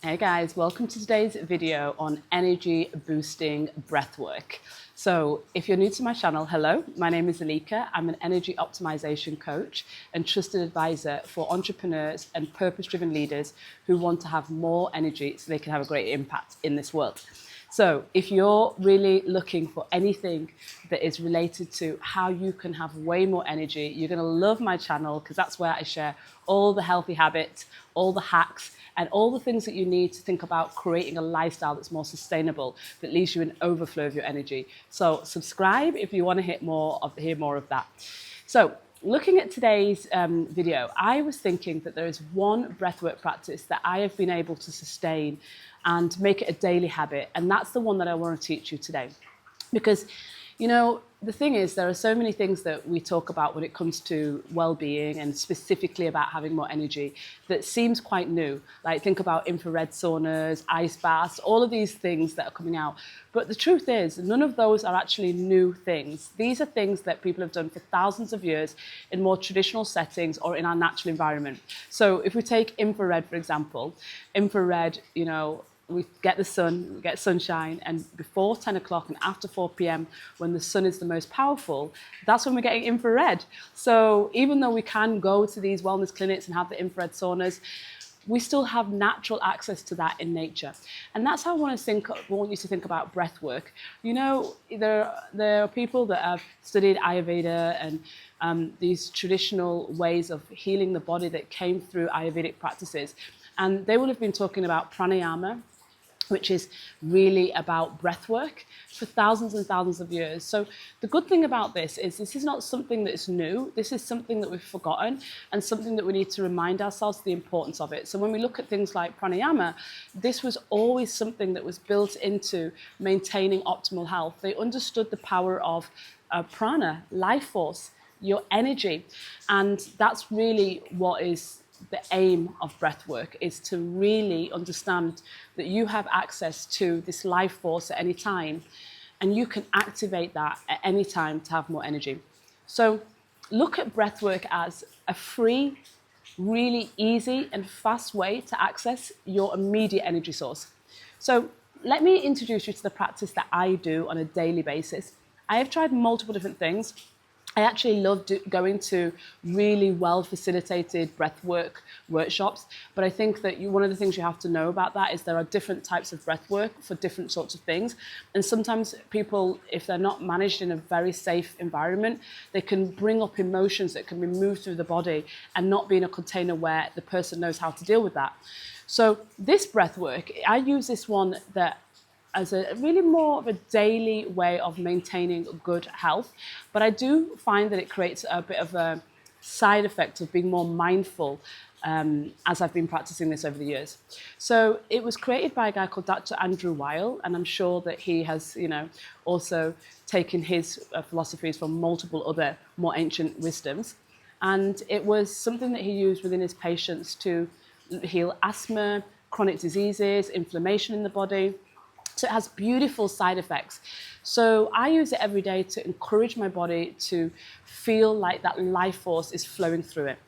Hey guys, welcome to today's video on energy boosting breathwork. So if you're new to my channel, hello, my name is Elika. I'm an energy optimization coach and trusted advisor for entrepreneurs and purpose-driven leaders who want to have more energy so they can have a great impact in this world. So if you're really looking for anything that is related to how you can have way more energy, you're going to love my channel because that's where I share all the healthy habits, all the hacks, and all the things that you need to think about creating a lifestyle that's more sustainable, that leaves you an overflow of your energy. So subscribe if you want to hear more of that. So looking at today's video, I was thinking that there is one breathwork practice that I have been able to sustain and make it a daily habit. And that's the one that I want to teach you today. Because, you know, the thing is, there are so many things that we talk about when it comes to well-being and specifically about having more energy that seems quite new. Like think about infrared saunas, ice baths, all of these things that are coming out. But the truth is, none of those are actually new things. These are things that people have done for thousands of years in more traditional settings or in our natural environment. So if we take infrared, for example, infrared, you know, we get the sun, we get sunshine, and before 10 o'clock and after 4 p.m, when the sun is the most powerful, that's when we're getting infrared. So even though we can go to these wellness clinics and have the infrared saunas, we still have natural access to that in nature. And that's how I want you to think about breath work. You know, there are people that have studied Ayurveda and these traditional ways of healing the body that came through Ayurvedic practices. And they will have been talking about Pranayama, which is really about breath work for thousands and thousands of years. So the good thing about this is not something that's new. This is something that we've forgotten and something that we need to remind ourselves the importance of it. So when we look at things like pranayama, this was always something that was built into maintaining optimal health. They understood the power of prana, life force, your energy. And that's really what is the aim of breath work, is to really understand that you have access to this life force at any time and you can activate that at any time to have more energy. So look at breath work as a free, really easy and fast way to access your immediate energy source. So let me introduce you to the practice that I do on a daily basis. I have tried multiple different things. I actually love going to really well-facilitated breathwork workshops, but I think that one of the things you have to know about that is there are different types of breathwork for different sorts of things. And sometimes people, if they're not managed in a very safe environment, they can bring up emotions that can be moved through the body and not be in a container where the person knows how to deal with that. So this breathwork, I use this one as a really more of a daily way of maintaining good health. But I do find that it creates a bit of a side effect of being more mindful as I've been practicing this over the years. So it was created by a guy called Dr. Andrew Weil, and I'm sure that he has, you know, also taken his philosophies from multiple other more ancient wisdoms. And it was something that he used within his patients to heal asthma, chronic diseases, inflammation in the body. So it has beautiful side effects. So I use it every day to encourage my body to feel like that life force is flowing through it.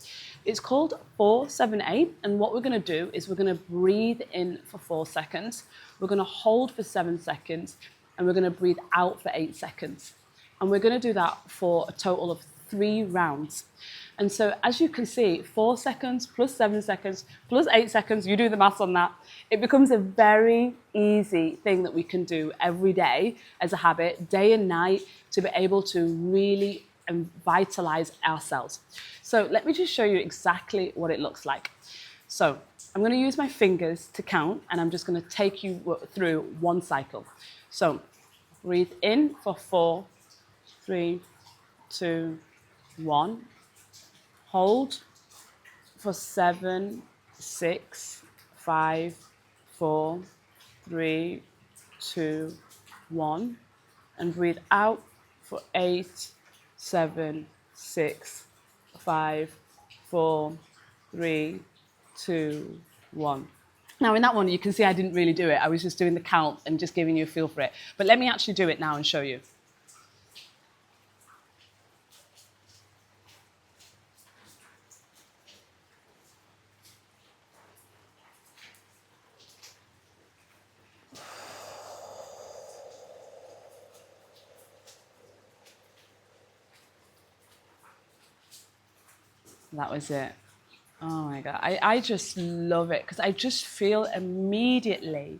It's called 4-7-8, and what we're going to do is we're going to breathe in for 4 seconds, we're going to hold for 7 seconds, and we're going to breathe out for 8 seconds. And we're going to do that for a total of 3 rounds. And so as you can see, 4 seconds plus 7 seconds plus 8 seconds, you do the maths on that, it becomes a very easy thing that we can do every day as a habit, day and night, to be able to really vitalize ourselves. So let me just show you exactly what it looks like. So I'm going to use my fingers to count, and I'm just going to take you through one cycle. So breathe in for 4, 3, 2, 1. Hold for 7, 6, 5, 4, 3, 2, 1. And breathe out for 8, 7, 6, 5, 4, 3, 2, 1. Now in that one, you can see I didn't really do it. I was just doing the count and just giving you a feel for it. But let me actually do it now and show you. That was it. Oh my God. I just love it because I just feel immediately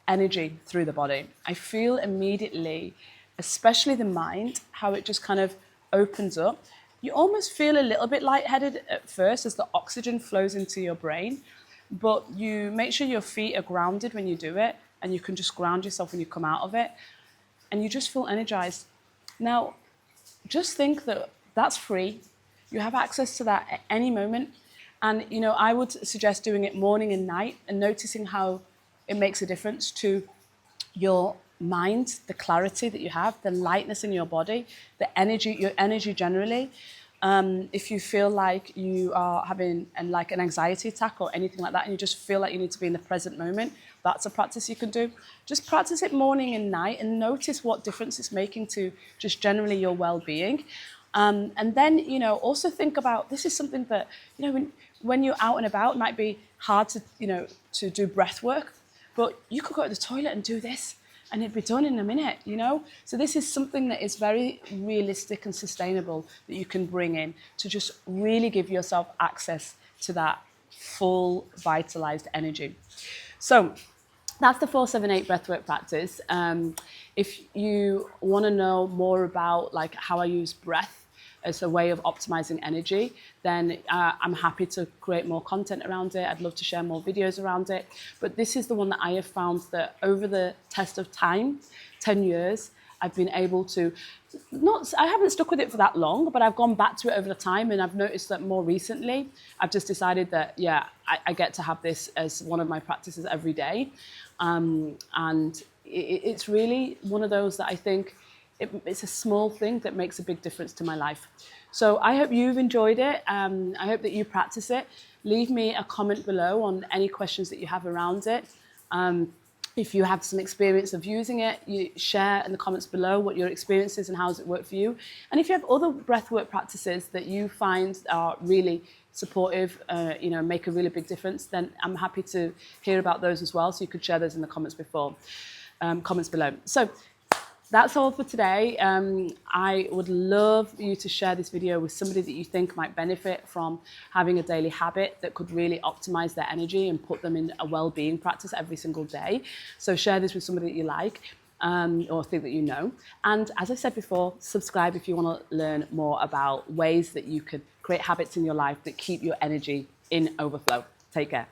energy through the body. I feel immediately, especially the mind, how it just kind of opens up. You almost feel a little bit lightheaded at first as the oxygen flows into your brain, but you make sure your feet are grounded when you do it, and you can just ground yourself when you come out of it, and you just feel energized. Now, just think that that's free. You have access to that at any moment. And, you know, I would suggest doing it morning and night and noticing how it makes a difference to your mind, the clarity that you have, the lightness in your body, the energy, your energy generally. If you feel like you are having an anxiety attack or anything like that, and you just feel like you need to be in the present moment, that's a practice you can do. Just practice it morning and night and notice what difference it's making to just generally your well-being. And then, you know, also think about, this is something that, you know, when you're out and about, it might be hard to, you know, to do breath work, but you could go to the toilet and do this and it'd be done in a minute, you know? So this is something that is very realistic and sustainable that you can bring in to just really give yourself access to that full vitalized energy. So that's the 4-7-8 breathwork practice. If you want to know more about like how I use breath as a way of optimizing energy, then I'm happy to create more content around it. I'd love to share more videos around it. But this is the one that I have found that over the test of time, 10 years, I've been able to, I haven't stuck with it for that long, but I've gone back to it over the time, and I've noticed that more recently, I've just decided that, yeah, I get to have this as one of my practices every day. And it's really one of those that I think it's a small thing that makes a big difference to my life. So I hope you've enjoyed it. I hope that you practice it. Leave me a comment below on any questions that you have around it. If you have some experience of using it, you share in the comments below what your experience is and how does it work for you. And if you have other breathwork practices that you find are really supportive, you know, make a really big difference, then I'm happy to hear about those as well. So you could share those in the comments below. So that's all for today. I would love you to share this video with somebody that you think might benefit from having a daily habit that could really optimize their energy and put them in a well-being practice every single day. So share this with somebody that you like or think that you know. And as I said before, subscribe if you want to learn more about ways that you could create habits in your life that keep your energy in overflow. Take care.